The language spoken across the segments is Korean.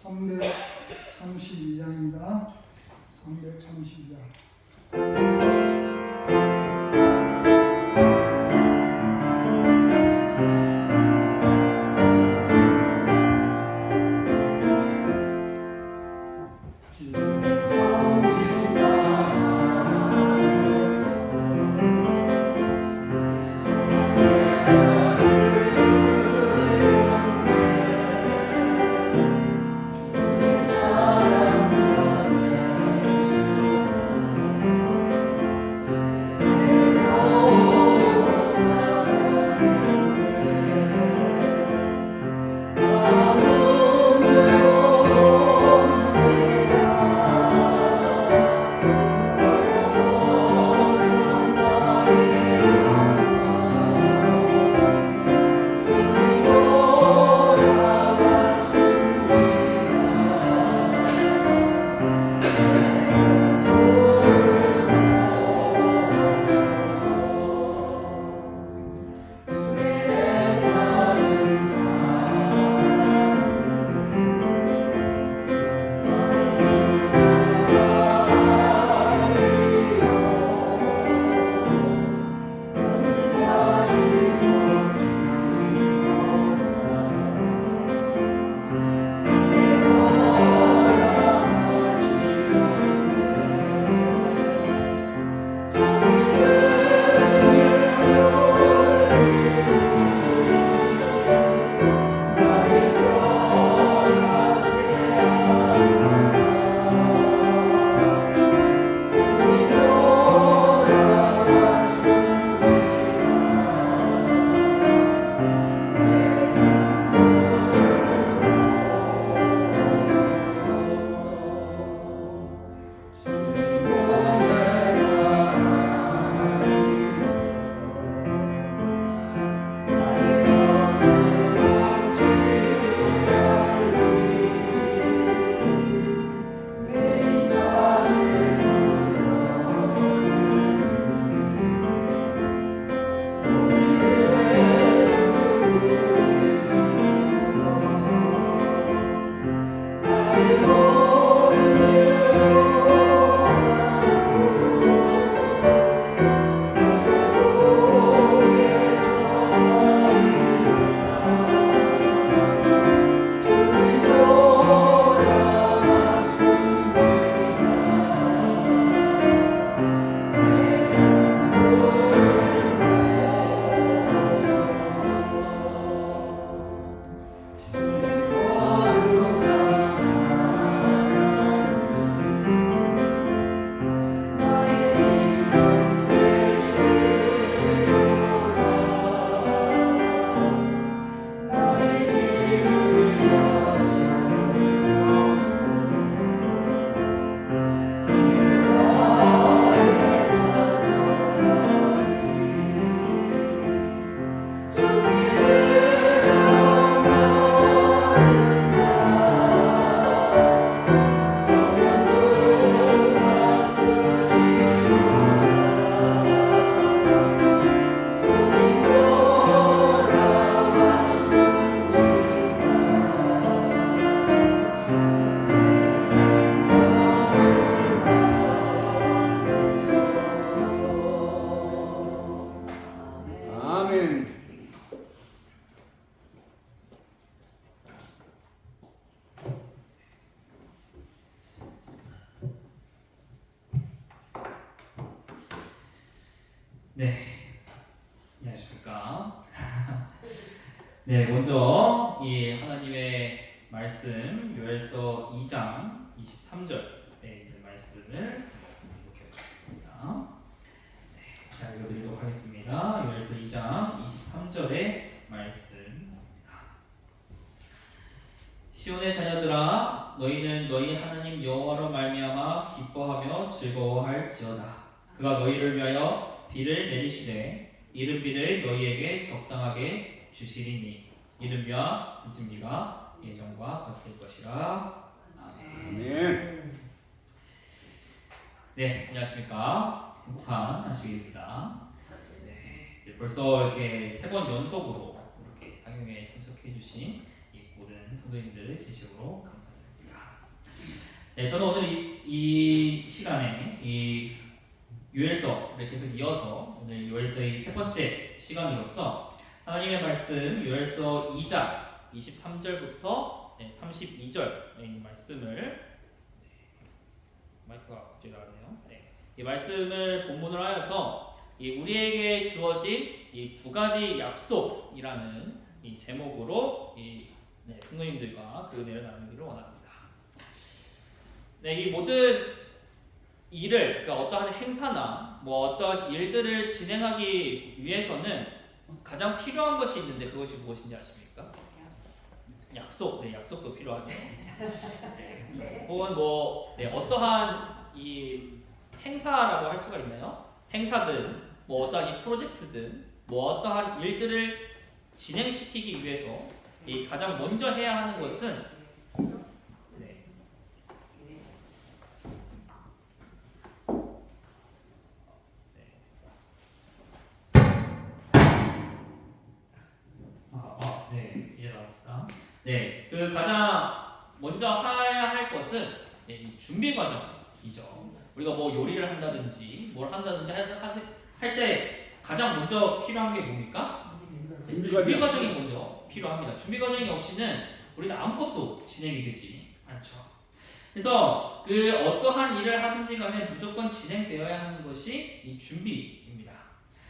332장입니다. 332장. 네, 안녕하십니까. 네, 먼저 이 하나님의 말씀 요엘서 2장 23절에 있는 말씀을 이렇게 보겠습니다. 네, 자 읽어드리도록 하겠습니다. 요엘서 2장 23절의 말씀입니다. 시온의 자녀들아, 너희는 너희 하나님 여호와로 말미암아 기뻐하며 즐거워할지어다. 그가 너희를 위하여 비를 내리시되 이른 비를 너희에게 적당하게 주시리니 이른 비와 늦은 비가 예전과 같을 것이라. 아멘. 네, 안녕하십니까. 행복한 안식일입니다. 네, 벌써 이렇게 3번 연속으로 이렇게 상용회에 참석해 주신 이 모든 성도님들을 진심으로 감사드립니다. 네, 저는 오늘 이 시간에 이 요엘서를 계속 이어서 오늘 요엘서의 세 번째 시간으로서 하나님의 말씀 요엘서 2장 23절부터 32절의 말씀을 마이크가 갑자기 나왔네요. 네, 이 말씀을 본문으로 하여서 우리에게 주어진 이 두 가지 약속이라는 이 제목으로 성도님들과 그 은혜를 나누기를 원합니다. 네, 이 모든 일을, 그러니까 어떠한 행사나 뭐 어떠한 일들을 진행하기 위해서는 가장 필요한 것이 있는데 그것이 무엇인지 아십니까? 약속. 네, 약속도 필요하죠. 혹은 어떠한 이 행사라고 할 수가 있나요? 행사든 뭐 어떠한 이 프로젝트든 뭐 어떠한 일들을 진행시키기 위해서 이 가장 먼저 해야 하는 것은 이제 나왔다. 네, 그 가장 먼저 해야 할 것은 이 준비 과정이죠. 우리가 뭐 요리를 한다든지 뭘 한다든지 할 때 가장 먼저 필요한 게 뭡니까? 준비 과정이 먼저 필요합니다. 준비 과정이 없이는 우리는 아무것도 진행이 되지 않죠. 그래서 그 어떠한 일을 하든지 간에 무조건 진행되어야 하는 것이 이 준비입니다.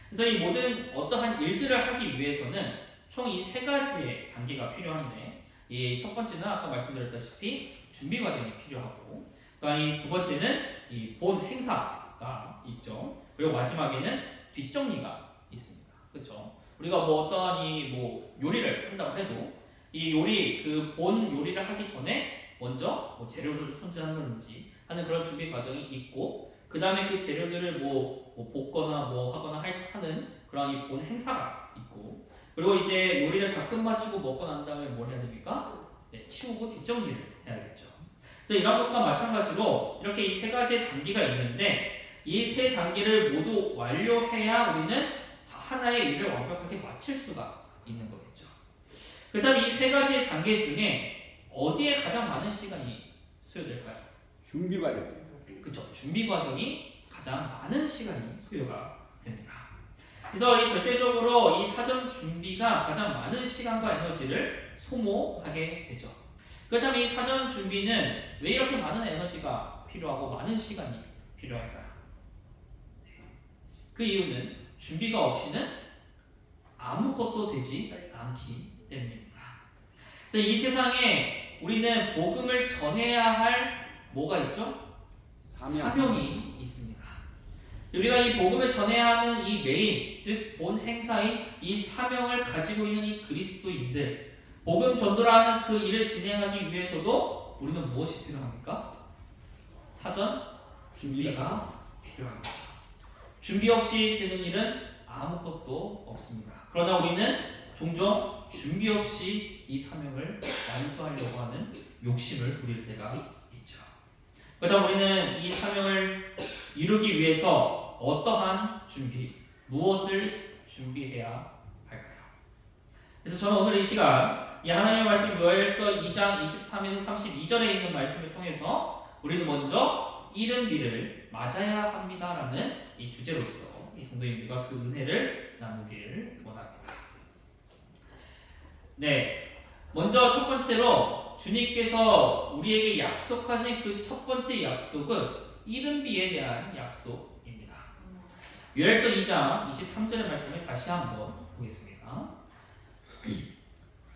그래서 이 모든 어떠한 일들을 하기 위해서는 총 이 세 가지의 단계가 필요한데, 이 첫 번째는 아까 말씀드렸다시피 준비 과정이 필요하고, 그러니까 이 두 번째는 이 본 행사가 있죠. 그리고 마지막에는 뒷정리가 있습니다. 그렇죠? 우리가 뭐 어떠한 요리를 한다고 해도 이 요리 그 본 요리를 하기 전에 먼저 뭐 재료를 손질한다든지 하는 그런 준비 과정이 있고, 그 다음에 그 재료들을 뭐 볶거나 뭐 하거나 하는 그런 이 본 행사가 있고, 그리고 이제 요리를 다 끝마치고 먹고 난 다음에 뭘 해야 됩니까? 네, 치우고 뒷정리를 해야겠죠. 그래서 이런 것과 마찬가지로 이렇게 이 세 가지의 단계가 있는데, 이 세 단계를 모두 완료해야 우리는 하나의 일을 완벽하게 마칠 수가 있는 거겠죠. 그렇다면 이 세 가지 단계 중에 어디에 가장 많은 시간이 소요될까요? 준비 과정. 그렇죠. 준비 과정이 가장 많은 시간이 소요가 됩니다. 그래서 이 절대적으로 이 사전 준비가 가장 많은 시간과 에너지를 소모하게 되죠. 그렇다면 이 사전 준비는 왜 이렇게 많은 에너지가 필요하고 많은 시간이 필요할까요? 그 이유는 준비가 없이는 아무것도 되지 않기 때문입니다. 그래서 이 세상에 우리는 복음을 전해야 할 뭐가 있죠? 사명이 있습니다. 우리가 이 복음을 전해야 하는 이 메인, 즉 본 행사인 이 사명을 가지고 있는 이 그리스도인들, 복음 전도라는 그 일을 진행하기 위해서도 우리는 무엇이 필요합니까? 사전 준비가 필요한 거죠. 준비 없이 되는 일은 아무것도 없습니다. 그러나 우리는 종종 준비 없이 이 사명을 완수하려고 하는 욕심을 부릴 때가 있죠. 그렇다면 우리는 이 사명을 이루기 위해서 어떠한 준비, 무엇을 준비해야 할까요? 그래서 저는 오늘 이 시간 이 하나님의 말씀 요엘서 2장 23에서 32절에 있는 말씀을 통해서 우리는 먼저 이른비를 맞아야 합니다라는 이 주제로서 이 성도님들과 그 은혜를 나누길 원합니다. 네, 먼저 첫 번째로 주님께서 우리에게 약속하신 그 첫 번째 약속은 이른비에 대한 약속입니다. 요엘서 2장 23절의 말씀을 다시 한번 보겠습니다.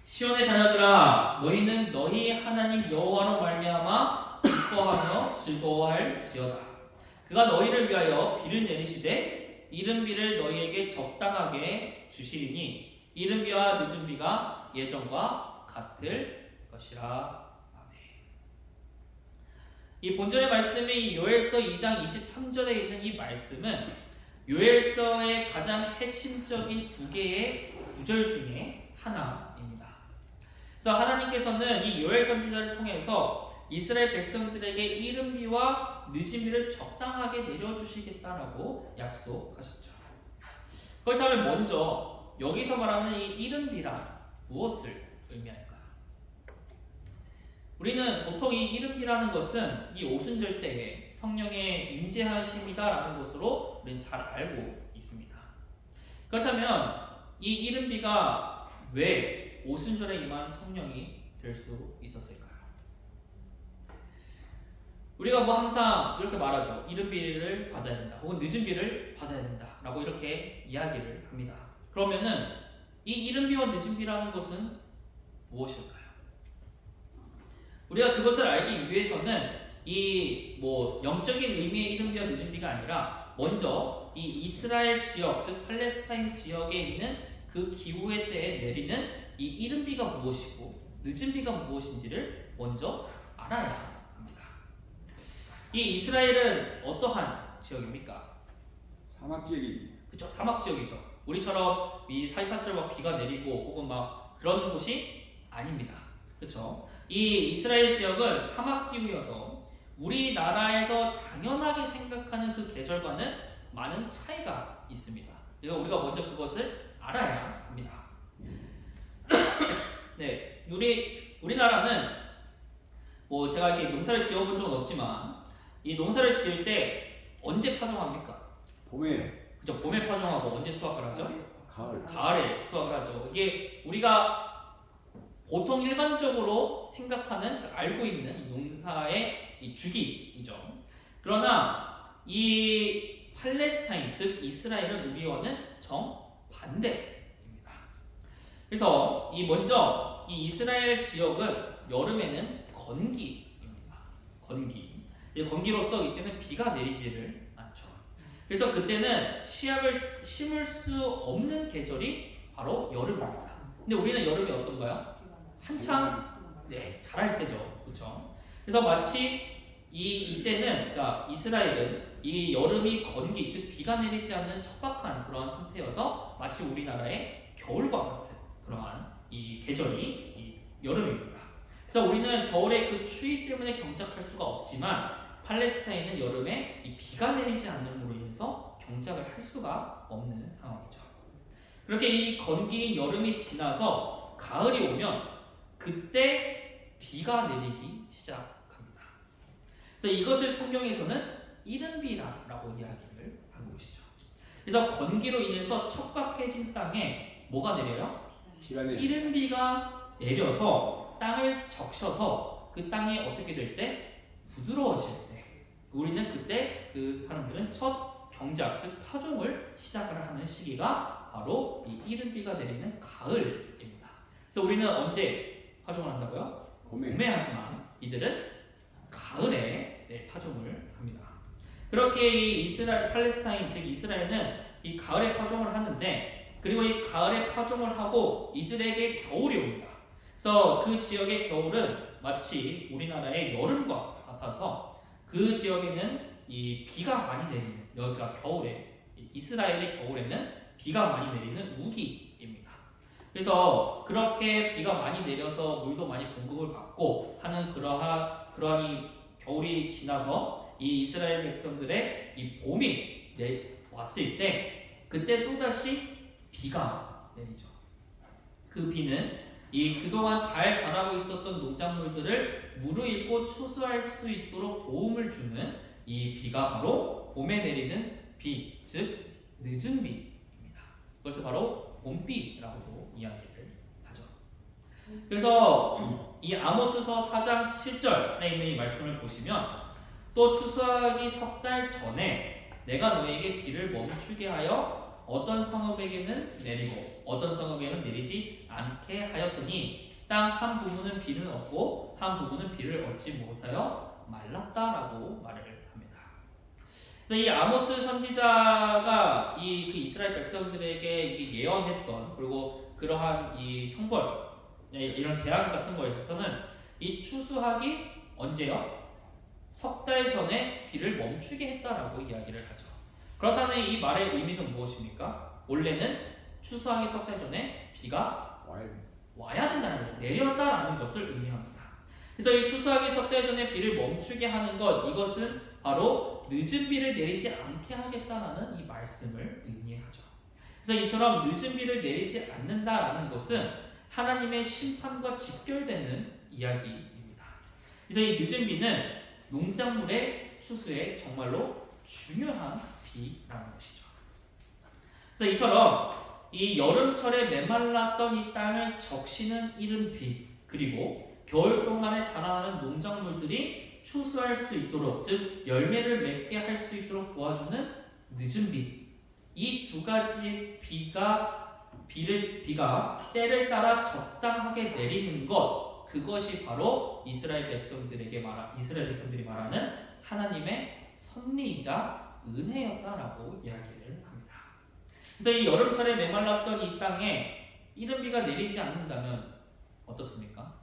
시온의 자녀들아, 너희는 너희 하나님 여호와로 말미암아 기뻐하며 즐거워할지어다. 그가 너희를 위하여 비를 내리시되 이른 비를 너희에게 적당하게 주시리니 이른 비와 늦은 비가 예전과 같을 것이라. 아멘. 이 본절의 말씀이 요엘서 2장 23절에 있는 이 말씀은 요엘서의 가장 핵심적인 두 개의 구절 중에 하나입니다. 그래서 하나님께서는 이 요엘 선지자를 통해서 이스라엘 백성들에게 이른 비와 늦은 비를 적당하게 내려주시겠다라고 약속하셨죠. 그렇다면 먼저 여기서 말하는 이 이른 비란 무엇을 의미할까요? 우리는 보통 이 이른비라는 것은 이 오순절 때에 성령의 임재하심이다라는 것으로 우리는 잘 알고 있습니다. 그렇다면 이 이른비가 왜 오순절에 임한 성령이 될 수 있었을까요? 우리가 뭐 항상 이렇게 말하죠. 이른비를 받아야 된다. 혹은 늦은비를 받아야 된다. 라고 이렇게 이야기를 합니다. 그러면은 이 이른비와 늦은비라는 것은 무엇일까요? 우리가 그것을 알기 위해서는 이 뭐 영적인 의미의 이른비와 늦은비가 아니라 먼저 이 이스라엘 지역, 즉 팔레스타인 지역에 있는 그 기후의 때에 내리는 이 이른비가 무엇이고 늦은비가 무엇인지를 먼저 알아야 합니다. 이 이스라엘은 어떠한 지역입니까? 사막 지역이 그쵸, 사막 지역이죠. 우리처럼 이 사이사철 막 비가 내리고 혹은 막 그런 곳이 아닙니다. 그쵸? 이 이스라엘 지역은 사막 기후여서 우리나라에서 당연하게 생각하는 그 계절과는 많은 차이가 있습니다. 그래서 우리가 먼저 그것을 알아야 합니다. 네, 우리나라는 뭐 제가 이렇게 농사를 지어본 적은 없지만 이 농사를 지을 때 언제 파종합니까? 봄에 그죠? 봄에 파종하고 언제 수확을 하죠? 가을 가을에 수확을 하죠. 이게 우리가 보통 일반적으로 생각하는 알고 있는 이 농사의 이 주기이죠. 그러나 이 팔레스타인 즉 이스라엘은 우리와는 정반대입니다. 그래서 이 먼저 이 이스라엘 지역은 여름에는 건기입니다. 건기. 건기로서 이때는 비가 내리지를 않죠. 그래서 그때는 씨앗을 심을 수 없는 계절이 바로 여름입니다. 근데 우리는 여름이 어떤가요? 한창 자랄 때죠. 그렇죠? 그래서 마치 이때는 그러니까 이스라엘은 이 여름이 건기 즉 비가 내리지 않는 척박한 그러한 상태여서 마치 우리나라의 겨울과 같은 그러한 이 계절이 이 여름입니다. 그래서 우리는 겨울에 그 추위 때문에 경작할 수가 없지만 팔레스타인은 여름에 이 비가 내리지 않음으로 인해서 경작을 할 수가 없는 상황이죠. 그렇게 이 건기인 여름이 지나서 가을이 오면 그때 비가 내리기 시작합니다. 그래서 이것을 성경에서는 이른비라고 이야기를 하고 계시죠. 그래서 건기로 인해서 척박해진 땅에 뭐가 내려요? 비가 내려 이른비가 내려서 땅을 적셔서 그 땅이 어떻게 될 때? 부드러워질 때 우리는 그때 그 사람들은 첫 경작 즉 파종을 시작을 하는 시기가 바로 이 이른비가 내리는 가을입니다. 그래서 우리는 언제 파종을 한다고요? 봄에 하지만 이들은 가을에 파종을 합니다. 그렇게 이 이스라엘 팔레스타인 즉 이스라엘은 이 가을에 파종을 하는데 그리고 이 가을에 파종을 하고 이들에게 겨울이 옵니다. 그래서 그 지역의 겨울은 마치 우리나라의 여름과 같아서 그 지역에는 이 비가 많이 내리는 여기가 겨울에 이스라엘의 겨울에는 비가 많이 내리는 우기입니다. 그래서 그렇게 비가 많이 내려서 물도 많이 공급을 받고 하는 그러한 이 겨울이 지나서 이 이스라엘 백성들의 이 봄이 왔을 때 그때 또다시 비가 내리죠. 그 비는 이 그동안 잘 자라고 있었던 농작물들을 무르익고 추수할 수 있도록 도움을 주는 이 비가 바로 봄에 내리는 비, 즉 늦은 비입니다. 그것을 바로 봄비라고도 이야기를 하죠. 그래서 이 아모스서 4장 7절에 있는 이 말씀을 보시면 또 추수하기 석 달 전에 내가 너에게 비를 멈추게 하여 어떤 성읍에게는 내리고 어떤 성읍에는 내리지 않게 하였더니 땅 한 부분은 비는 얻고 한 부분은 비를 얻지 못하여 말랐다라고 말을 합니다. 그래서 이 아모스 선지자가 그 이스라엘 백성들에게 예언했던 그리고 그러한 이 형벌 이런 재앙 같은 거에 있어서는 이 추수하기 언제요? 석 달 전에 비를 멈추게 했다라고 이야기를 하죠. 그렇다면 이 말의 의미는 무엇입니까? 원래는 추수하기 석 달 전에 비가 와야 된다는 것, 내렸다라는 것을 의미합니다. 그래서 이 추수하기 석 달 전에 비를 멈추게 하는 것, 이것은 바로 늦은 비를 내리지 않게 하겠다라는 이 말씀을 의미하죠. 그래서 이처럼 늦은 비를 내리지 않는다라는 것은 하나님의 심판과 직결되는 이야기입니다. 그래서 이 늦은 비는 농작물의 추수에 정말로 중요한 비라는 것이죠. 그래서 이처럼 이 여름철에 메말랐던 이 땅을 적시는 이른 비, 그리고 겨울 동안에 자라나는 농작물들이 추수할 수 있도록, 즉 열매를 맺게 할 수 있도록 도와주는 늦은 비, 이 두 가지 비가 때를 따라 적당하게 내리는 것, 그것이 바로 이스라엘 백성들이 말하는 하나님의 섭리이자 은혜였다라고 이야기를 합니다. 그래서 이 여름철에 메말랐던 이 땅에 이른 비가 내리지 않는다면 어떻습니까?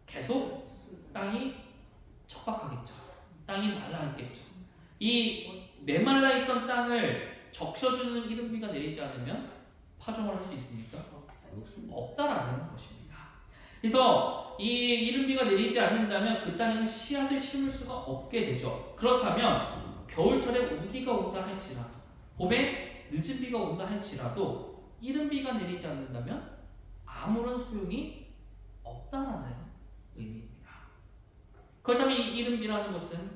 계속 땅이 척박하겠죠. 땅이 말라있겠죠. 이 메말라 있던 땅을 적셔주는 이른 비가 내리지 않으면 파종을 할 수 있습니까? 없다라는 것입니다. 그래서 이 이른 비가 내리지 않는다면 그 땅에는 씨앗을 심을 수가 없게 되죠. 그렇다면 겨울철에 우기가 온다 할지라도, 봄에 늦은 비가 온다 할지라도 이른 비가 내리지 않는다면 아무런 소용이 없다라는 의미입니다. 그렇다면 이 이른 비라는 것은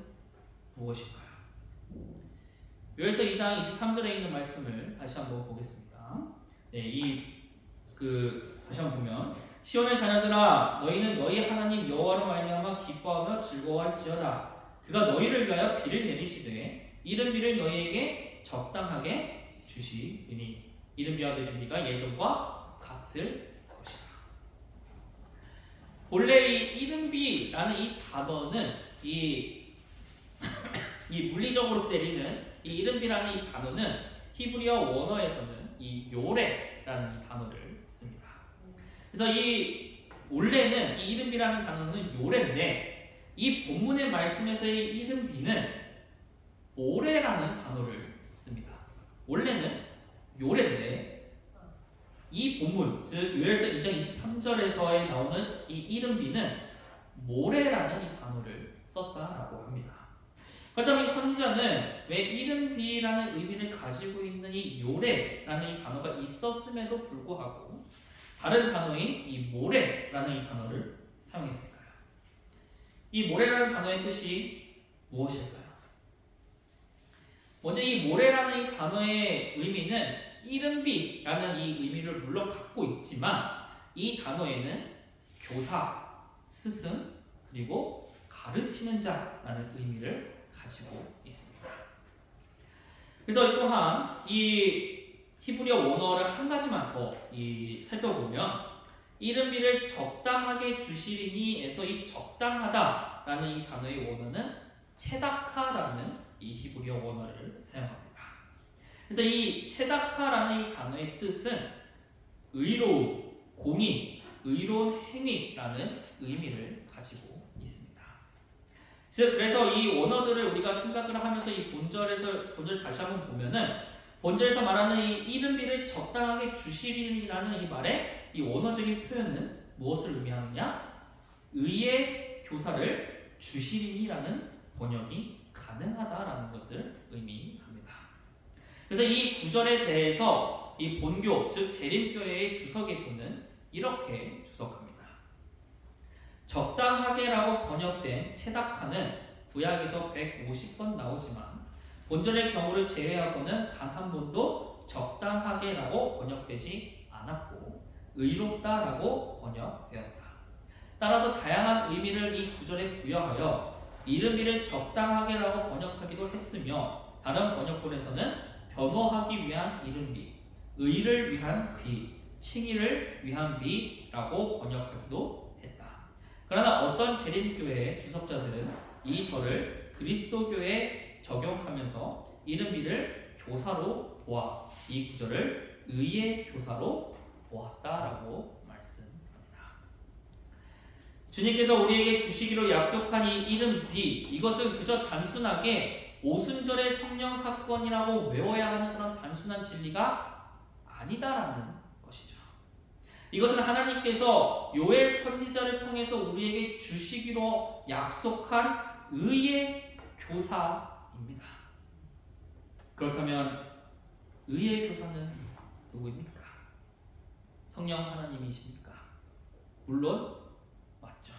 무엇일까요? 요엘서 2장 23절에 있는 말씀을 다시 한번 보겠습니다. 다시 한번 보면, 시온의 자녀들아, 너희는 너희 하나님 여호와로 말미암아 기뻐하며 즐거워할지어다. 그가 너희를 위하여 비를 내리시되 이른 비를 너희에게 적당하게 주시리니 이른 비와 늦은 비가 예전과 같을 것이다. 본래 이 이른 비라는 이 단어는 이 물리적으로 때리는 이 이른 비라는 이 단어는 히브리어 원어에서는 이 요레라는 이 단어를 씁니다. 그래서 원래는 이 이른 비라는 단어는 요레인데, 이 본문의 말씀에서의 이른 비는 오레라는 단어를 씁니다. 원래는 요레인데 이 본문, 즉 요엘서 2장 23절에서에 나오는 이 이른 비는 모레라는 이 단어를 썼다라고 합니다. 그렇다면 이 선지자는 왜 이른 비라는 의미를 가지고 있는 이 요레라는 이 단어가 있었음에도 불구하고 다른 단어인 이 모레라는 이 단어를 사용했을까요? 이 모레라는 단어의 뜻이 무엇일까요? 먼저 이 모레라는 이 단어의 의미는 이른 비라는 이 의미를 물론 갖고 있지만, 이 단어에는 교사, 스승, 그리고 가르치는 자라는 의미를 가지고 있습니다. 그래서 또한 이 히브리어 원어를 한 가지만 더 살펴보면, 이른 비를 적당하게 주시리니에서 이 적당하다라는 이 단어의 원어는 체다카라는 이 히브리어 원어를 사용합니다. 그래서 이 체다카라는 이 단어의 뜻은 의로움, 공의, 의로운 행위라는 의미를 가지고 있습니다. 즉, 그래서 이 원어들을 우리가 생각을 하면서 이 본절 다시 한번 보면은, 본절에서 말하는 이 이른 비를 적당하게 주시리라는 이 말의 이 원어적인 표현은 무엇을 의미하느냐? 의의 교사를 주시리니라는 번역이 가능하다라는 것을 의미합니다. 그래서 이 구절에 대해서 이 본교, 즉 재림교회의 주석에서는 이렇게 주석합니다. 적당하게라고 번역된 체다카는 구약에서 150번 나오지만 본절의 경우를 제외하고는 단 한 번도 적당하게라고 번역되지 않았고 의롭다라고 번역되었다. 따라서 다양한 의미를 이 구절에 부여하여 이른 비를 적당하게라고 번역하기도 했으며, 다른 번역본에서는 변호하기 위한 이른 비, 의를 위한 비, 칭의를 위한 비라고 번역하기도 했다. 그러나 어떤 재림교회의 주석자들은 이 절을 그리스도교에 적용하면서 이른 비를 교사로 보아 이 구절을 의의 교사로 보았다라고 말씀합니다. 주님께서 우리에게 주시기로 약속한 이 이른 비, 이것은 그저 단순하게 오순절의 성령 사건이라고 외워야 하는 그런 단순한 진리가 아니다라는 것이죠. 이것은 하나님께서 요엘 선지자를 통해서 우리에게 주시기로 약속한 의의 교사입니다. 그렇다면 의의 교사는 누구입니까? 성령 하나님이십니까? 물론 맞죠.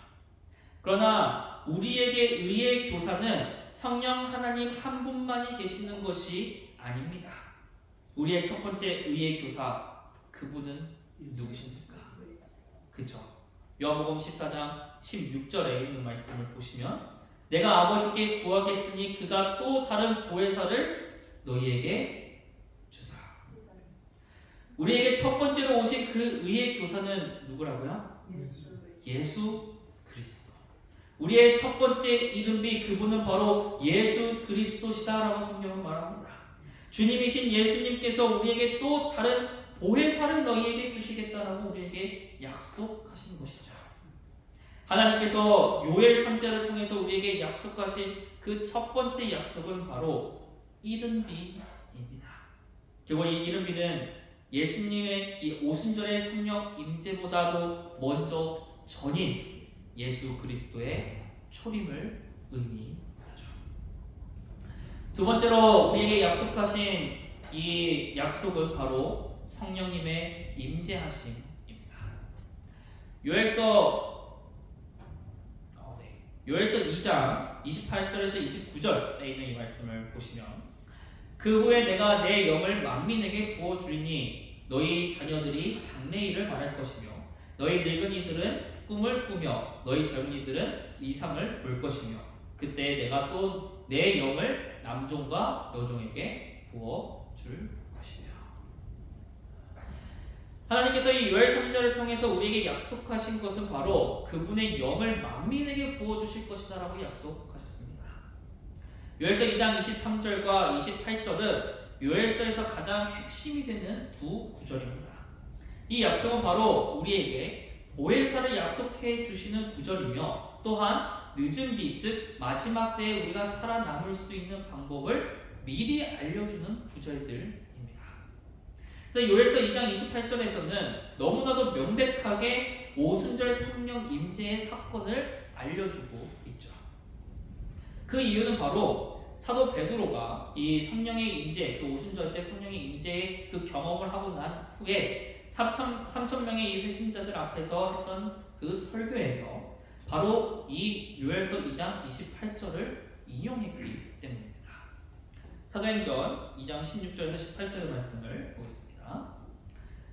그러나 우리에게 의의 교사는 성령 하나님 한 분만이 계시는 것이 아닙니다. 우리의 첫 번째 의의 교사, 그분은 누구십니까? 그쵸? 요한복음 14장 16절에 있는 말씀을 보시면 내가 아버지께 구하겠으니 그가 또 다른 보혜사를 너희에게 주사. 우리에게 첫 번째로 오신 그 의의 교사는 누구라고요? 예수 그리스도. 우리의 첫 번째 이름이 그분은 바로 예수 그리스도시다라고 성경은 말합니다. 주님이신 예수님께서 우리에게 또 다른 보혜사를 너희에게 주시겠다라고 우리에게 약속하신 것이죠. 하나님께서 요엘 선지자를 통해서 우리에게 약속하신 그 첫 번째 약속은 바로 이른비입니다. 그리고 이 이른비는 예수님의 이 오순절의 성령 임재보다도 먼저 전인 예수 그리스도의 초림을 의미하죠. 두 번째로 우리에게 약속하신 이 약속은 바로 성령님의 임재하심입니다. 요엘서 2장 28절에서 29절에 있는 이 말씀을 보시면 그 후에 내가 내 영을 만민에게 부어주리니 너희 자녀들이 장래일을 말할 것이며 너희 늙은이들은 꿈을 꾸며 너희 젊은이들은 이상을 볼 것이며 그때 내가 또 내 영을 남종과 여종에게 부어줄 것이며. 하나님께서 이 요엘 선지자를 통해서 우리에게 약속하신 것은 바로 그분의 영을 만민에게 부어주실 것이다 라고 약속하셨습니다. 요엘서 2장 23절과 28절은 요엘서에서 가장 핵심이 되는 두 구절입니다. 이 약속은 바로 우리에게 보혜사를 약속해 주시는 구절이며 또한 늦은 비, 즉 마지막 때에 우리가 살아남을 수 있는 방법을 미리 알려주는 구절들입니다. 그래서 요엘서 2장 28절에서는 너무나도 명백하게 오순절 성령 임재의 사건을 알려주고 있죠. 그 이유는 바로 사도 베드로가 이 성령의 임재, 그 오순절 때 성령의 임재의 그 경험을 하고 난 후에 3천 명의 이 회심자들 앞에서 했던 그 설교에서 바로 이 요엘서 2장 28절을 인용했기 때문입니다. 사도행전 2장 16절에서 18절의 말씀을 보겠습니다.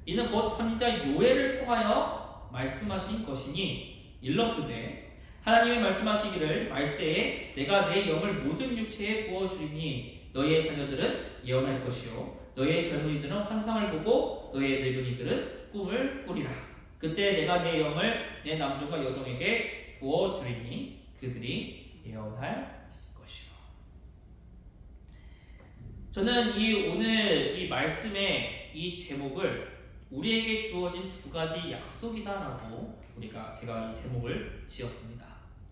이는 곧 선지자 요엘을 통하여 말씀하신 것이니 일러스되 하나님이 말씀하시기를 말세에 내가 내 영을 모든 육체에 부어주리니 너희의 자녀들은 예언할 것이요 너희의 젊은이들은 환상을 보고 너희의 늙은이들은 꿈을 꾸리라. 그때 내가 내 영을 내 남종과 여종에게 부어주리니 그들이 예언할 것이요. 저는 오늘 이 말씀의 이 제목을 우리에게 주어진 두 가지 약속이다라고 제가 이 제목을 지었습니다.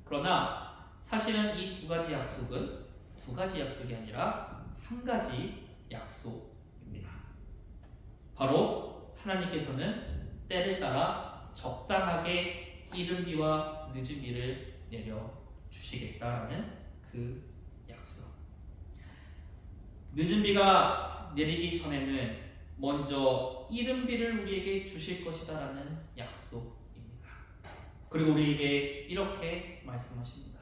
그러나 사실은 이 두 가지 약속은 두 가지 약속이 아니라 한 가지 약속입니다. 바로 하나님께서는 때를 따라 적당하게 이른비와 늦은비를 내려주시겠다라는 그 약속. 늦은비가 내리기 전에는 먼저 이른비를 우리에게 주실 것이다라는 약속입니다. 그리고 우리에게 이렇게 말씀하십니다.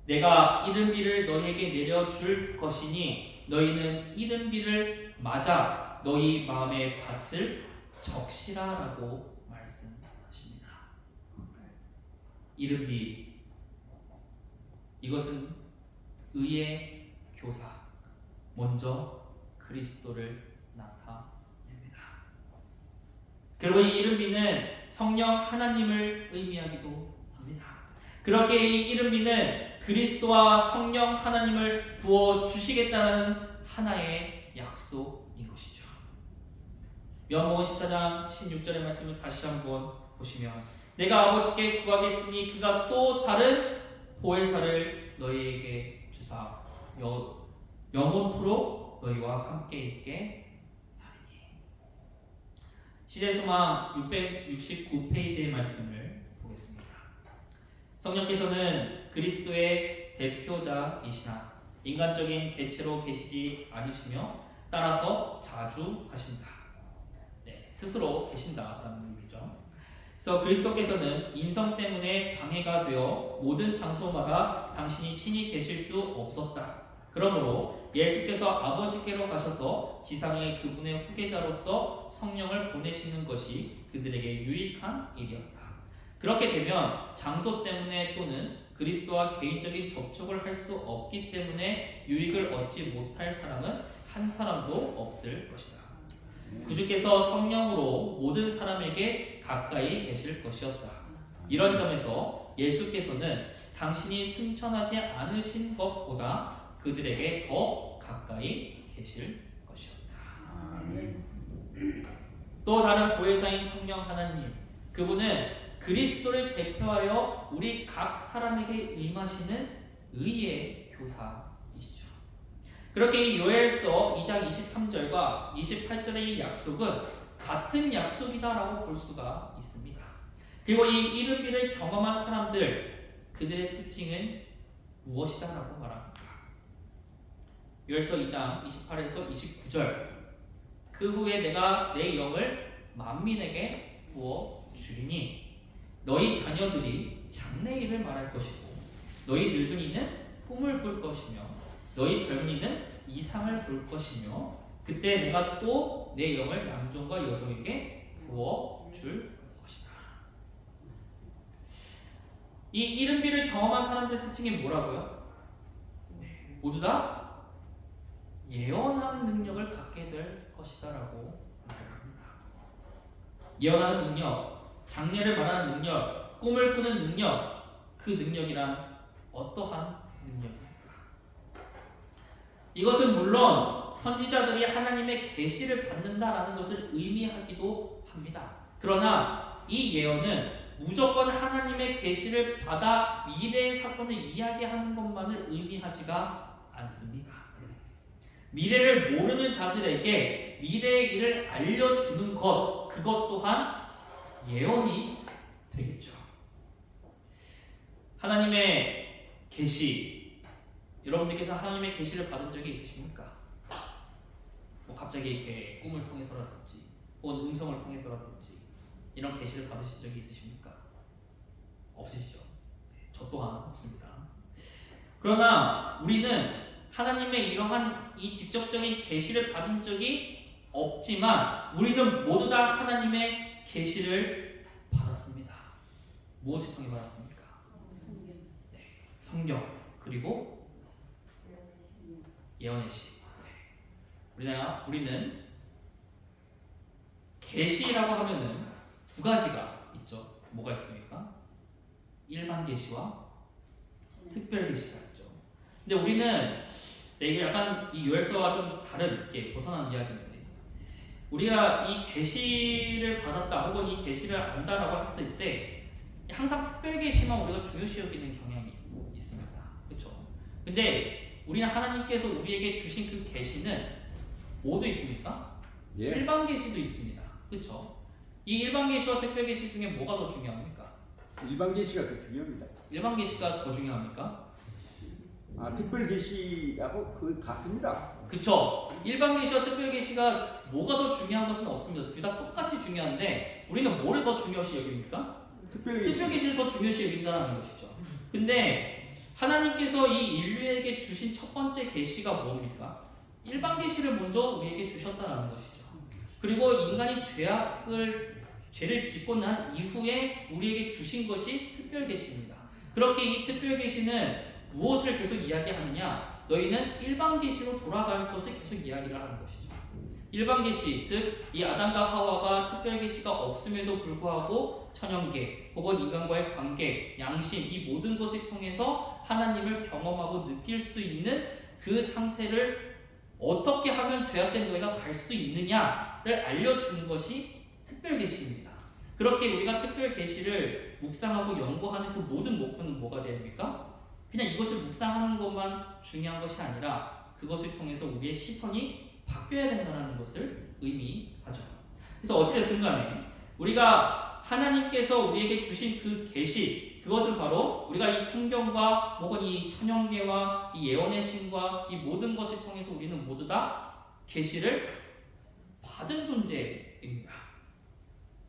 내가 이른비를 너희에게 내려줄 것이니 너희는 이른비를 맞아 너희 마음의 밭을 적시라라고 말씀하십니다. 이른비, 이것은 의의 교사, 먼저 그리스도를 나타냅니다. 그리고 이 이른비는 성령 하나님을 의미하기도 합니다. 그렇게 이 이른비는 그리스도와 성령 하나님을 부어 주시겠다는 하나의 약속인 것이죠. 요한복음 14장 16절의 말씀을 다시 한번 보시면 내가 아버지께 구하겠으니 그가 또 다른 보혜사를 너희에게 주사 영원토록 너희와 함께 있게 하리니. 시대소망 669페이지의 말씀을 보겠습니다. 성령께서는 그리스도의 대표자이시나 인간적인 개체로 계시지 않으시며 따라서 자주 하신다. 스스로 계신다라는 의미죠. 그래서 그리스도께서는 인성 때문에 방해가 되어 모든 장소마다 당신이 친히 계실 수 없었다. 그러므로 예수께서 아버지께로 가셔서 지상에 그분의 후계자로서 성령을 보내시는 것이 그들에게 유익한 일이었다. 그렇게 되면 장소 때문에 또는 그리스도와 개인적인 접촉을 할 수 없기 때문에 유익을 얻지 못할 사람은 한 사람도 없을 것이다. 구주께서 성령으로 모든 사람에게 가까이 계실 것이었다. 이런 점에서 예수께서는 당신이 승천하지 않으신 것보다 그들에게 더 가까이 계실 것이었다. 아멘. 또 다른 보혜사인 성령 하나님, 그분은 그리스도를 대표하여 우리 각 사람에게 임하시는 의의 교사이시죠. 그렇게 이 요엘서 2장 23절과 28절의 이 약속은 같은 약속이다라고 볼 수가 있습니다. 그리고 이 이른비를 경험한 사람들, 그들의 특징은 무엇이다라고 말합니다. 요엘서 2장 28에서 29절, 그 후에 내가 내 영을 만민에게 부어 주리니 너희 자녀들이 장래일을 말할 것이고 너희 늙은이는 꿈을 꿀 것이며 너희 젊은이는 이상을 볼 것이며 그때 내가 또 내 영을 남종과 여종에게 부어 줄 것이다. 이 이른비를 경험한 사람들의 특징이 뭐라고요? 모두 다 예언하는 능력을 갖게 될 것이다라고 말합니다. 예언하는 능력, 장래를 말하는 능력, 꿈을 꾸는 능력, 그 능력이란 어떠한 능력입니까? 이것은 물론 선지자들이 하나님의 계시를 받는다라는 것을 의미하기도 합니다. 그러나 이 예언은 무조건 하나님의 계시를 받아 미래의 사건을 이야기하는 것만을 의미하지가 않습니다. 미래를 모르는 자들에게 미래의 일을 알려주는 것, 그것 또한 예언이 되겠죠. 하나님의 계시, 여러분들께서 하나님의 계시를 받은 적이 있으십니까? 뭐 갑자기 이렇게 꿈을 통해서라든지 혹은 음성을 통해서라든지 이런 계시를 받으신 적이 있으십니까? 없으시죠? 저 또한 없습니다. 그러나 우리는 하나님의 이러한 이 직접적인 계시를 받은 적이 없지만 우리는 모두 다 하나님의 계시를 받았습니다. 무엇을 통해 받았습니까? 성경 그리고 예언의 시. 우리는 계시라고 하면은 두 가지가 있죠. 뭐가 있습니까? 일반 계시와 특별 계시가 있죠. 근데 우리는 이게 약간 이 요엘서와 좀 다르게 벗어나는 이야기인데, 우리가 이 계시를 받았다 혹은 이 계시를 안다라고 했을 때 항상 특별 계시만 우리가 중요시 여기는 경향이 있습니다. 그렇죠? 근데 우리는 하나님께서 우리에게 주신 그 계시는 뭐도 있습니까? 예. 일반 계시도 있습니다. 그렇죠? 이 일반 계시와 특별 계시 중에 뭐가 더 중요합니까? 일반 계시가 더 중요합니다. 일반 계시가 더 중요합니까? 아, 특별 계시하고 그 같습니다. 그쵸? 일반 계시와 특별 계시가 뭐가 더 중요한 것은 없습니다. 둘 다 똑같이 중요한데 우리는 뭐를 더 중요시 여깁니까? 특별 계시. 특별 계시를 더 중요시 여긴다는 것이죠. 근데 하나님께서 이 인류에게 주신 첫 번째 계시가 뭡니까? 일반 계시를 먼저 우리에게 주셨다는 것이죠. 그리고 인간이 죄를 짓고 난 이후에 우리에게 주신 것이 특별 계시입니다. 그렇게 이 특별 계시는 무엇을 계속 이야기하느냐? 너희는 일반 계시로 돌아갈 것을 계속 이야기를 하는 것이죠. 일반 계시, 즉 이 아담과 하와가 특별 계시가 없음에도 불구하고 천연계 혹은 인간과의 관계, 양심 이 모든 것을 통해서 하나님을 경험하고 느낄 수 있는 그 상태를 어떻게 하면 죄악된 너희가 갈 수 있느냐를 알려주는 것이 특별 계시입니다. 그렇게 우리가 특별 계시를 묵상하고 연구하는 그 모든 목표는 뭐가 됩니까? 그냥 이것을 묵상하는 것만 중요한 것이 아니라 그것을 통해서 우리의 시선이 바뀌어야 된다는 것을 의미하죠. 그래서 어찌됐든 간에 우리가 하나님께서 우리에게 주신 그 계시, 그것은 바로 우리가 이 성경과 혹은 이 천연계와 이 예언의 신과 이 모든 것을 통해서 우리는 모두 다 계시를 받은 존재입니다.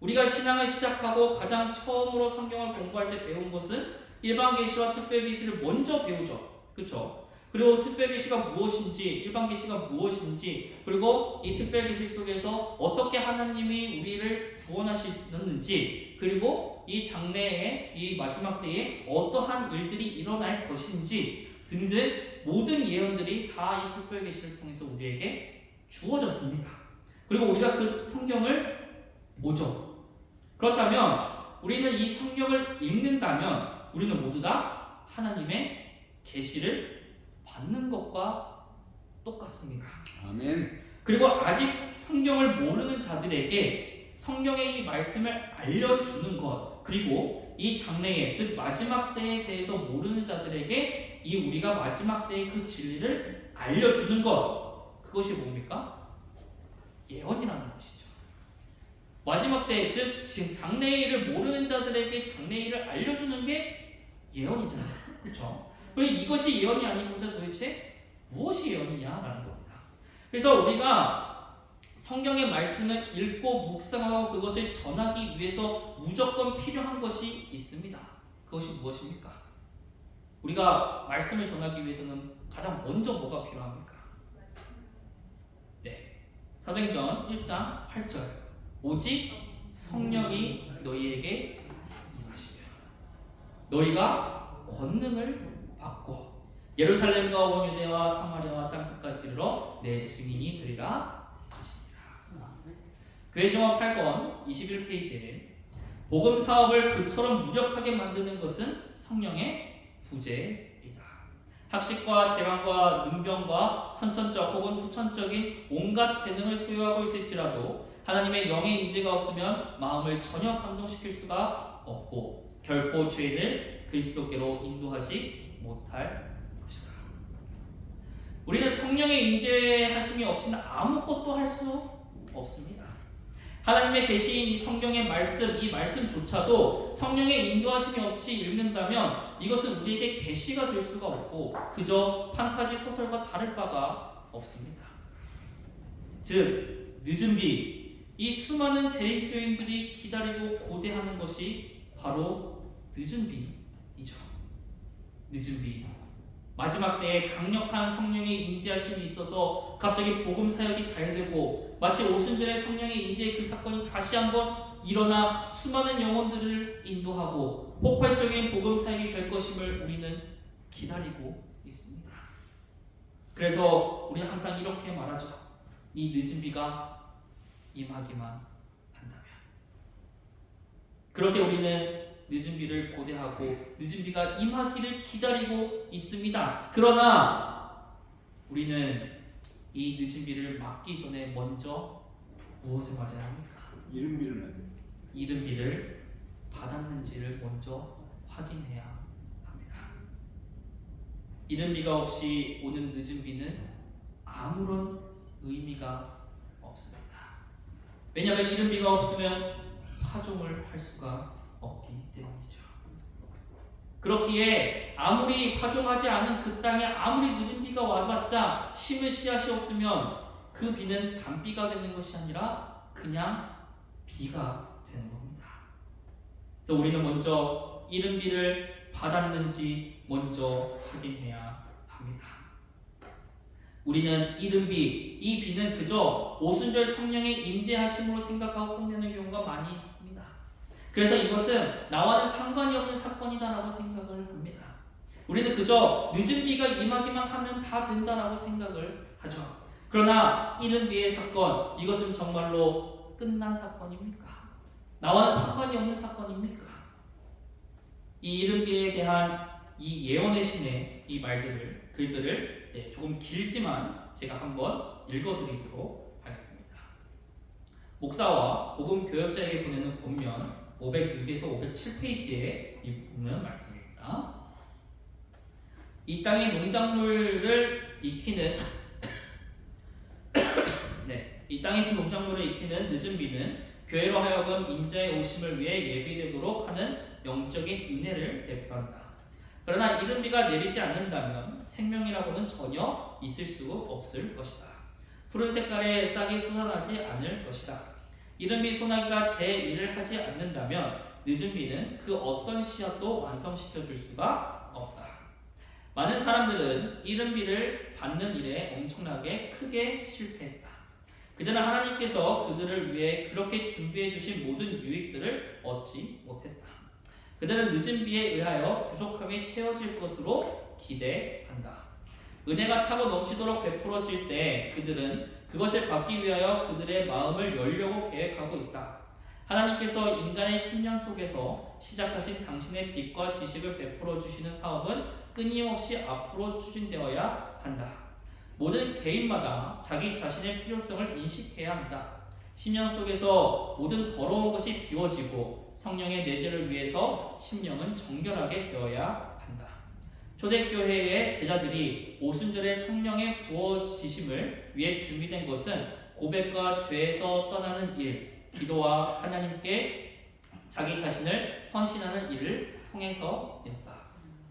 우리가 신앙을 시작하고 가장 처음으로 성경을 공부할 때 배운 것은 일반 계시와 특별 계시를 먼저 배우죠. 그렇죠? 그리고 특별 계시가 무엇인지, 일반 계시가 무엇인지, 그리고 이 특별 계시 속에서 어떻게 하나님이 우리를 구원하시는지, 그리고 이 장래에, 이 마지막 때에 어떠한 일들이 일어날 것인지 등등 모든 예언들이 다 이 특별 계시를 통해서 우리에게 주어졌습니다. 그리고 우리가 그 성경을 보죠. 그렇다면 우리는 이 성경을 읽는다면 우리는 모두 다 하나님의 계시를 받는 것과 똑같습니다. 아멘. 그리고 아직 성경을 모르는 자들에게 성경의 이 말씀을 알려주는 것, 그리고 이 장래에, 즉 마지막 때에 대해서 모르는 자들에게 이 우리가 마지막 때의 그 진리를 알려주는 것, 그것이 뭡니까? 예언이라는 것이죠. 마지막 때, 즉 지금 장래의 일을 모르는 자들에게 장래의 일을 알려주는 게 예언이잖아요. 그렇죠? 왜 이것이 예언이 아니고서 도대체 무엇이 예언이냐라는 겁니다. 그래서 우리가 성경의 말씀을 읽고 묵상하고 그것을 전하기 위해서 무조건 필요한 것이 있습니다. 그것이 무엇입니까? 우리가 말씀을 전하기 위해서는 가장 먼저 뭐가 필요합니까? 네, 사도행전 1장 8절 오직 성령이 너희에게 임하시면 너희가 권능을 받고 예루살렘과 온 유대와 사마리아와 땅끝까지 이르러 내 증인이 되리라 하시니라. 교회 종합 8권 21페이지에 복음 사업을 그처럼 무력하게 만드는 것은 성령의 부재이다. 학식과 재간과 능병과 선천적 혹은 후천적인 온갖 재능을 소유하고 있을지라도 하나님의 영의 임재가 없으면 마음을 전혀 감동시킬 수가 없고 결코 죄인을 그리스도께로 인도하지 못할 것이다. 우리는 성령의 임재하심이 없이는 아무것도 할 수 없습니다. 하나님의 계시인 이 성경의 말씀, 이 말씀조차도 성령의 인도하심이 없이 읽는다면 이것은 우리에게 계시가 될 수가 없고 그저 판타지 소설과 다를 바가 없습니다. 즉 늦은 비, 이 수많은 재림교인들이 기다리고 고대하는 것이 바로 늦은 비이죠. 늦은 비. 마지막 때에 강력한 성령의 임재하심이 있어서 갑자기 복음 사역이 잘 되고 마치 오순절에 성령의 임재의 그 사건이 다시 한번 일어나 수많은 영혼들을 인도하고 폭발적인 복음 사역이 될 것임을 우리는 기다리고 있습니다. 그래서 우리는 항상 이렇게 말하죠. 이 늦은 비가 임하기만 한다면. 그렇게 우리는 늦은 비를 고대하고 늦은 비가 임하기를 기다리고 있습니다. 그러나 우리는 이 늦은 비를 맞기 전에 먼저 무엇을 맞아야 합니까? 이른 비를 맞아요. 이른 비를 받았는지를 먼저 확인해야 합니다. 이른 비가 없이 오는 늦은 비는 아무런 의미가 없습니다. 왜냐하면 이른 비가 없으면 파종을 할 수가 없기 때문이죠. 그렇기에 아무리 파종하지 않은 그 땅에 아무리 늦은 비가 와봤자 심을 씨앗이 없으면 그 비는 단비가 되는 것이 아니라 그냥 비가 되는 겁니다. 그래서 우리는 먼저 이른 비를 받았는지 먼저 확인해야 합니다. 우리는 이른 비, 이 비는 그저 오순절 성령의 임재하심으로 생각하고 끝내는 경우가 많이 있습니다. 그래서 이것은 나와는 상관이 없는 사건이다라고 생각을 합니다. 우리는 그저 늦은 비가 임하기만 하면 다 된다라고 생각을 하죠. 그러나 이른 비의 사건, 이것은 정말로 끝난 사건입니까? 나와는 상관이 없는 사건입니까? 이 이른 비에 대한 이 예언의 신의 이 말들을, 글들을 조금 길지만 제가 한번 읽어드리도록 하겠습니다. 목사와 복음 교역자에게 보내는 권면 506에서 507페이지에 있는 말씀입니다. 이 땅의 농작물을 익히는 이 땅의 농작물을 익히는 늦은 비는 교회로 하여금 인자의 오심을 위해 예비되도록 하는 영적인 은혜를 대표한다. 그러나 이른 비가 내리지 않는다면 생명이라고는 전혀 있을 수 없을 것이다. 푸른 색깔의 싹이 솟아나지 않을 것이다. 이른비 소나기가 제 일을 하지 않는다면 늦은 비는 그 어떤 씨앗도 완성시켜 줄 수가 없다. 많은 사람들은 이른비를 받는 일에 엄청나게 크게 실패했다. 그들은 하나님께서 그들을 위해 그렇게 준비해 주신 모든 유익들을 얻지 못했다. 그들은 늦은 비에 의하여 부족함이 채워질 것으로 기대한다. 은혜가 차고 넘치도록 베풀어질 때 그들은 그것을 받기 위하여 그들의 마음을 열려고 계획하고 있다. 하나님께서 인간의 심령 속에서 시작하신 당신의 빛과 지식을 베풀어 주시는 사업은 끊임없이 앞으로 추진되어야 한다. 모든 개인마다 자기 자신의 필요성을 인식해야 한다. 심령 속에서 모든 더러운 것이 비워지고 성령의 내재를 위해서 심령은 정결하게 되어야 한다. 초대교회의 제자들이 오순절의 성령의 부어지심을 위해 준비된 것은 고백과 죄에서 떠나는 일, 기도와 하나님께 자기 자신을 헌신하는 일을 통해서였다.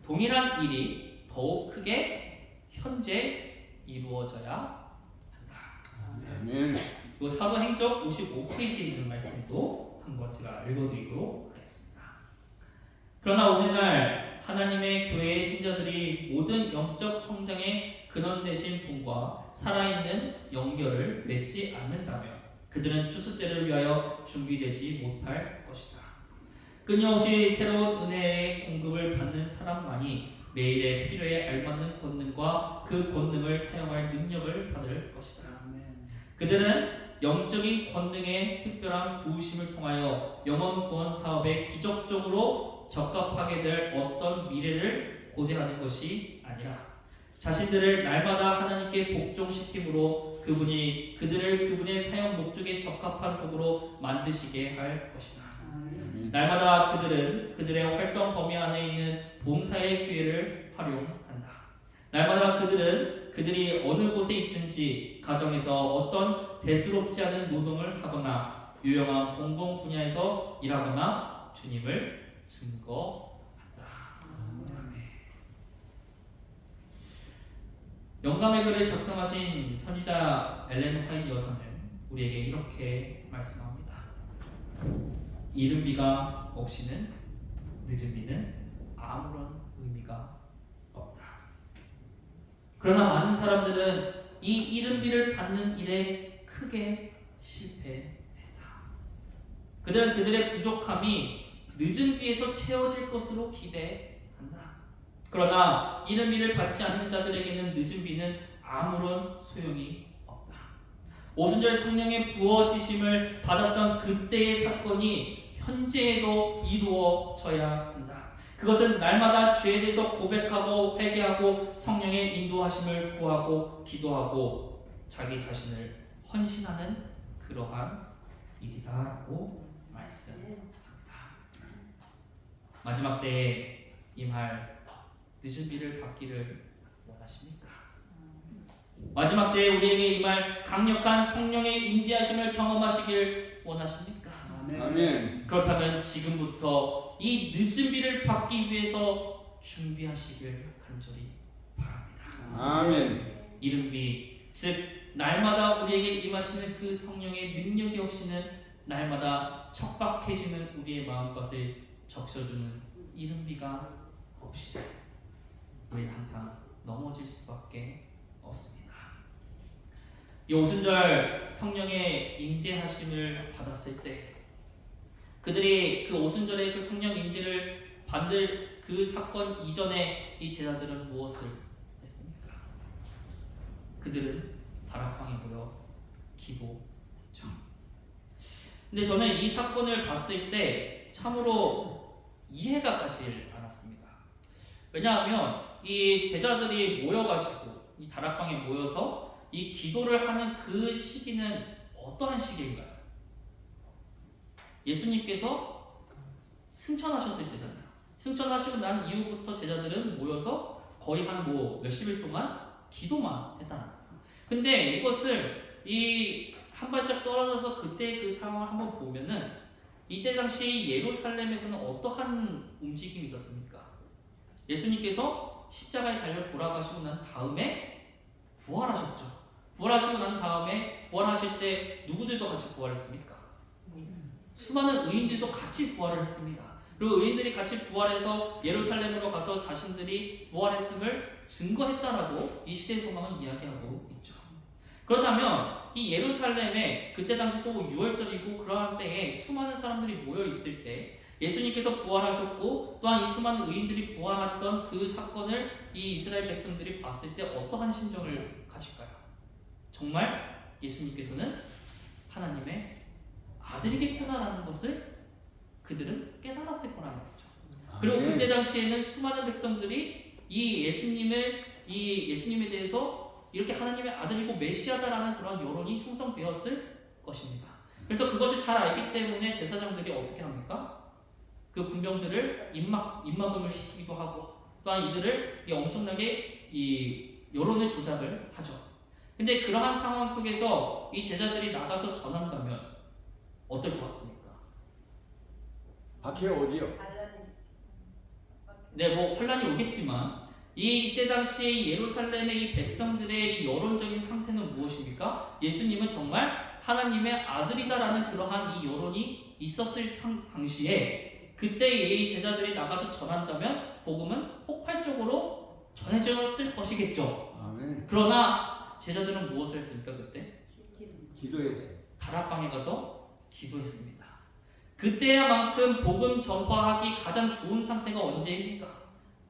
동일한 일이 더욱 크게 현재 이루어져야 한다. 아멘. 이 사도행적 55페이지에 있는 말씀도 한번 제가 읽어드리도록 하겠습니다. 그러나 오늘날 하나님의 교회의 신자들이 모든 영적 성장의 근원 되신 분과 살아있는 연결을 맺지 않는다면 그들은 추수 때를 위하여 준비되지 못할 것이다. 끊임없이 새로운 은혜의 공급을 받는 사람만이 매일의 필요에 알맞는 권능과 그 권능을 사용할 능력을 받을 것이다. 그들은 영적인 권능의 특별한 부으심을 통하여 영혼 구원 사업에 기적적으로 적합하게 될 어떤 미래를 고대하는 것이 아니라 자신들을 날마다 하나님께 복종시킴으로 그분이 그들을 그분의 사용 목적에 적합한 도구로 만드시게 할 것이다. 날마다 그들은 그들의 활동 범위 안에 있는 봉사의 기회를 활용한다. 날마다 그들은 그들이 어느 곳에 있든지 가정에서 어떤 대수롭지 않은 노동을 하거나 유용한 공공 분야에서 일하거나 주님을 증거한다. 영감의 글을 작성하신 선지자 엘렌 화이트 여사는 우리에게 이렇게 말씀합니다. 이른 비가 없이는 늦은 비는 아무런 의미가 없다. 그러나 많은 사람들은 이 이른 비를 받는 일에 크게 실패했다. 그들은 그들의 부족함이 늦은 비에서 채워질 것으로 기대한다. 그러나 이른 비를 받지 않은 자들에게는 늦은 비는 아무런 소용이 없다. 오순절 성령의 부어지심을 받았던 그때의 사건이 현재에도 이루어져야 한다. 그것은 날마다 죄에 대해서 고백하고 회개하고 성령의 인도하심을 구하고 기도하고 자기 자신을 헌신하는 그러한 일이다라고 말씀합니다. 마지막 때에 임할 늦은 비를 받기를 원하십니까? 마지막 때에 우리에게 임할 강력한 성령의 임재하심을 경험하시길 원하십니까? 아멘. 그렇다면 지금부터 이 늦은 비를 받기 위해서 준비하시길 간절히 바랍니다. 아멘. 이른 비, 즉 날마다 우리에게 임하시는 그 성령의 능력이 없이는 날마다 척박해지는 우리의 마음밭을 적셔주는 이른 비가 없이 우리는 항상 넘어질 수밖에 없습니다. 이 오순절 성령의 임재하심을 받았을 때 그들이 그 오순절의 그 성령 임재를 받을 그 사건 이전에 이 제자들은 무엇을 했습니까? 그들은 다락방에 모여 기도했죠. 근데 저는 이 사건을 봤을 때 참으로 이해가 가질 않았습니다. 왜냐하면 이 제자들이 모여가지고 이 다락방에 모여서 이 기도를 하는 그 시기는 어떠한 시기인가요? 예수님께서 승천하셨을 때잖아요. 승천하시고 난 이후부터 제자들은 모여서 거의 한 몇십일 동안 기도만 했다는 거예요. 근데 이것을 이 한 발짝 떨어져서 그때 그 상황을 한번 보면은 이때 당시 예루살렘에서는 어떠한 움직임이 있었습니까? 예수님께서 십자가에 달려 돌아가시고 난 다음에 부활하셨죠. 부활하시고 난 다음에 부활하실 때 누구들도 같이 부활했습니까? 수많은 의인들도 같이 부활을 했습니다. 그리고 의인들이 같이 부활해서 예루살렘으로 가서 자신들이 부활했음을 증거했다라고 이 시대의 소망은 이야기하고 있죠. 그렇다면 이 예루살렘에 그때 당시 또 6월절이고 그러한 때에 수많은 사람들이 모여 있을 때 예수님께서 부활하셨고 또한 이 수많은 의인들이 부활했던 그 사건을 이 이스라엘 백성들이 봤을 때 어떠한 심정을 가질까요? 정말 예수님께서는 하나님의 아들이겠구나라는 것을 그들은 깨달았을 거라는 거죠. 그리고 그때 당시에는 수많은 백성들이 이 예수님에 대해서 이렇게 하나님의 아들이고 메시아다라는 그런 여론이 형성되었을 것입니다. 그래서 그것을 잘 알기 때문에 제사장들이 어떻게 합니까? 그 군병들을 입막음을 시키기도 하고 또한 이들을 엄청나게 이 여론의 조작을 하죠. 근데 그러한 상황 속에서 이 제자들이 나가서 전한다면 어떨 것 같습니까? 박해 오지요. 네, 뭐 환란이 오겠지만 이때 당시에 예루살렘의 이 백성들의 이 여론적인 상태는 무엇입니까? 예수님은 정말 하나님의 아들이다라는 그러한 이 여론이 있었을 당시에 그때 이 제자들이 나가서 전한다면 복음은 폭발적으로 전해졌을 것이겠죠. 아멘. 그러나 제자들은 무엇을 했습니까? 그때 기도했어요. 다락방에 가서 기도했습니다. 그때야만큼 복음 전파하기 가장 좋은 상태가 언제입니까?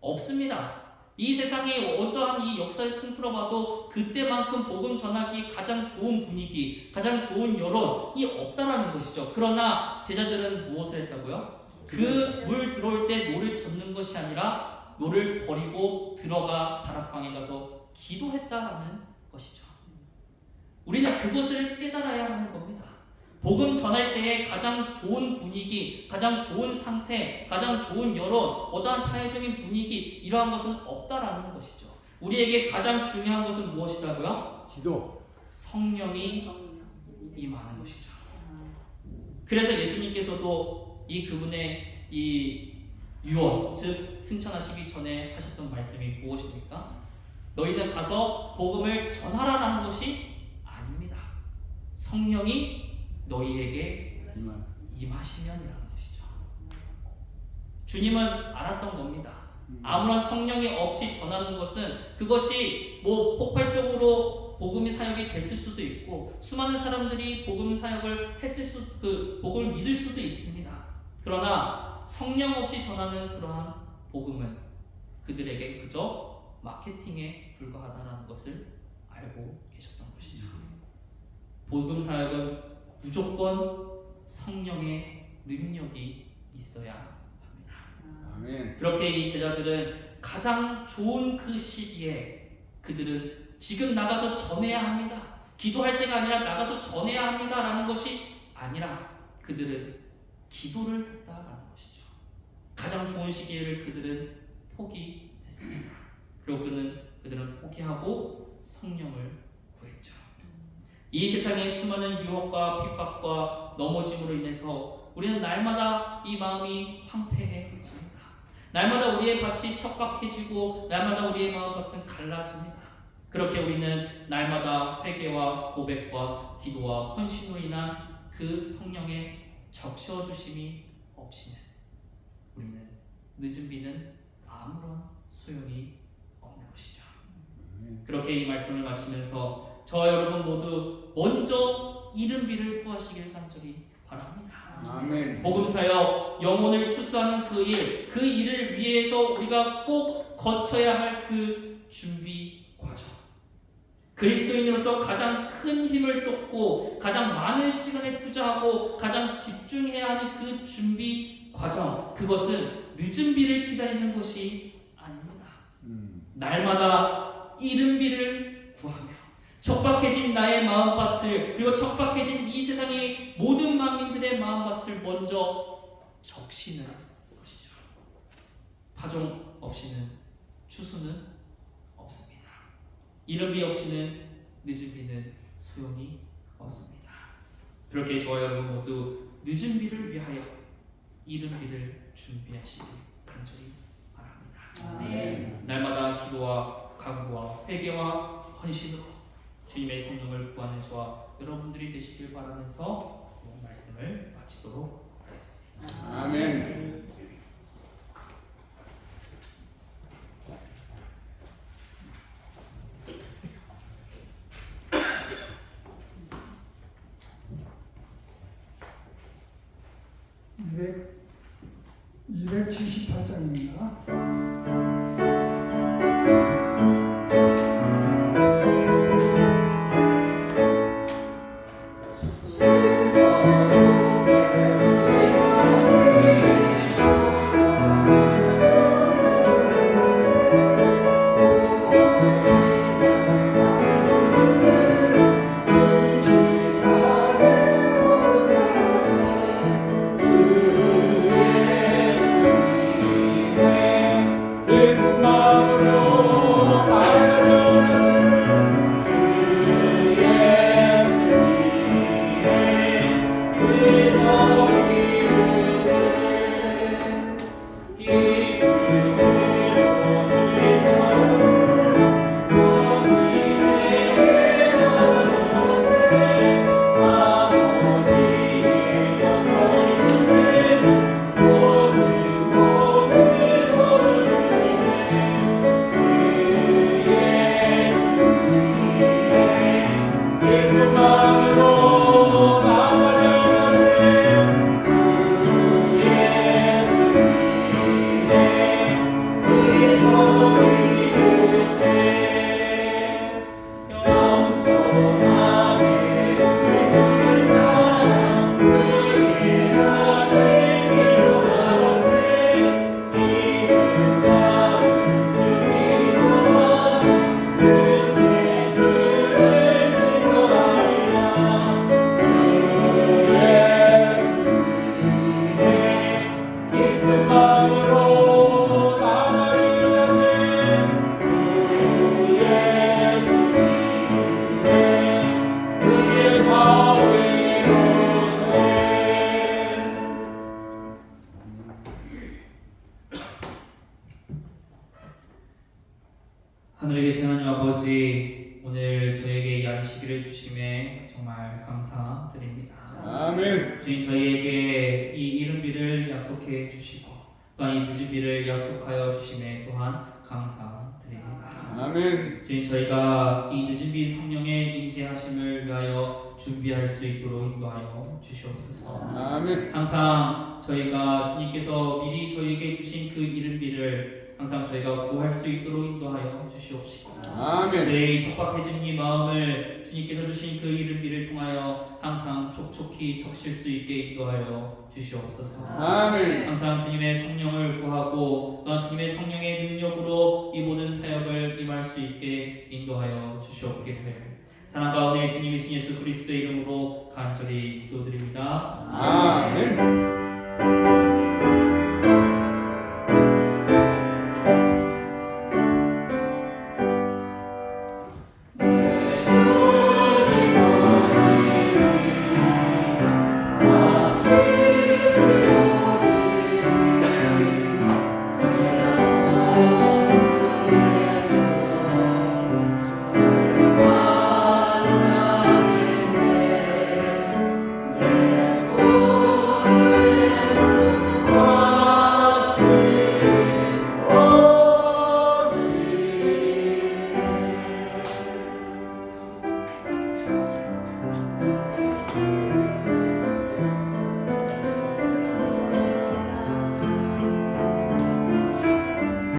없습니다. 이 세상에 어떠한 이 역사를 통틀어봐도 그때만큼 복음 전하기 가장 좋은 분위기, 가장 좋은 여론이 없다라는 것이죠. 그러나 제자들은 무엇을 했다고요? 그 물 들어올 때 노를 젓는 것이 아니라 노를 버리고 들어가 다락방에 가서 기도했다라는 것이죠. 우리는 그것을 깨달아야 하는 겁니다. 복음 전할 때에 가장 좋은 분위기, 가장 좋은 상태, 가장 좋은 여론, 어떠한 사회적인 분위기 이러한 것은 없다라는 것이죠. 우리에게 가장 중요한 것은 무엇이라고요? 기도. 성령이 임하는 것이죠. 그래서 예수님께서도 이 그분의 이 유언, 즉 승천하시기 전에 하셨던 말씀이 무엇입니까? 너희는 가서 복음을 전하라라는 것이 아닙니다. 성령이 너희에게 임하시면이라는 것이죠. 주님은 알았던 겁니다. 아무런 성령이 없이 전하는 것은 그것이 뭐 폭발적으로 복음의 사역이 됐을 수도 있고 수많은 사람들이 복음 사역을 했을 복음을 믿을 수도 있습니다. 그러나 성령 없이 전하는 그러한 복음은 그들에게 그저 마케팅에 불과하다는 것을 알고 계셨던 것이죠. 복음 사역은 무조건 성령의 능력이 있어야 합니다. 아멘. 그렇게 이 제자들은 가장 좋은 그 시기에 그들은 지금 나가서 전해야 합니다. 기도할 때가 아니라 나가서 전해야 합니다라는 것이 아니라 그들은 기도를 했다라는 것이죠. 가장 좋은 시기를 그들은 포기했습니다. 그리고 그들은 포기하고 성령을 구했죠. 이 세상의 수많은 유혹과 핍박과 넘어짐으로 인해서 우리는 날마다 이 마음이 황폐해집니다. 날마다 우리의 밭이 척박해지고 날마다 우리의 마음밭은 갈라집니다. 그렇게 우리는 날마다 회개와 고백과 기도와 헌신으로 인한 그 성령의 적셔주심이 없이는 우리는 늦은 비는 아무런 소용이 없는 것이죠. 그렇게 이 말씀을 마치면서 저 여러분 모두 먼저 이른 비를 구하시길 간절히 바랍니다. 아멘. 복음사역 영혼을 추수하는 그 일을 위해서 우리가 꼭 거쳐야 할 그 준비 과정. 그리스도인으로서 가장 큰 힘을 쏟고 가장 많은 시간을 투자하고 가장 집중해야 하는 그 준비 과정, 그것은 늦은 비를 기다리는 것이 아닙니다. 날마다 이른 비를 구하며 척박해진 나의 마음밭을 그리고 척박해진 이 세상의 모든 만민들의 마음밭을 먼저 적시는 것이죠. 파종 없이는 추수는 없습니다. 이른 비 없이는 늦은 비는 소용이 없습니다. 그렇게 저와 여러분 모두 늦은 비를 위하여 이른 비를 준비하시길 간절히 바랍니다. 아멘. 날마다 기도와 간구와 회개와 헌신으로 주님의 성령을 구하는 저와 여러분들이 되시길 바라면서 말씀을 마치도록 하겠습니다. 아멘. 이백 278장입니다. 하늘에 계신 하나님 아버지, 오늘 저에게 이 안식일을 주심에 정말 감사드립니다. 아멘. 주님, 저희에게 이 이른비를 약속해 주시고 또한 이 늦은비를 약속하여 주심에 또한 감사드립니다. 아멘. 주님, 저희가 이 늦은비 성령의 임재하심을 위하여 준비할 수 있도록 인도하여 주시옵소서. 아멘. 항상 저희가 주님께서 미리 저희에게 주신 그 이른비를 항상 저희가 구할 수 있도록 인도하여 주시옵시고, 아멘. 저희 척박해진 이 마음을 주님께서 주신 그 이른비를 통하여 항상 촉촉히 적실 수 있게 인도하여 주시옵소서. 아멘. 항상 주님의 성령을 구하고 또한 주님의 성령의 능력으로 이 모든 사역을 임할 수 있게 인도하여 주시옵게 될 사랑 가운데 주님이신 예수 그리스도의 이름으로 간절히 기도드립니다. 아멘.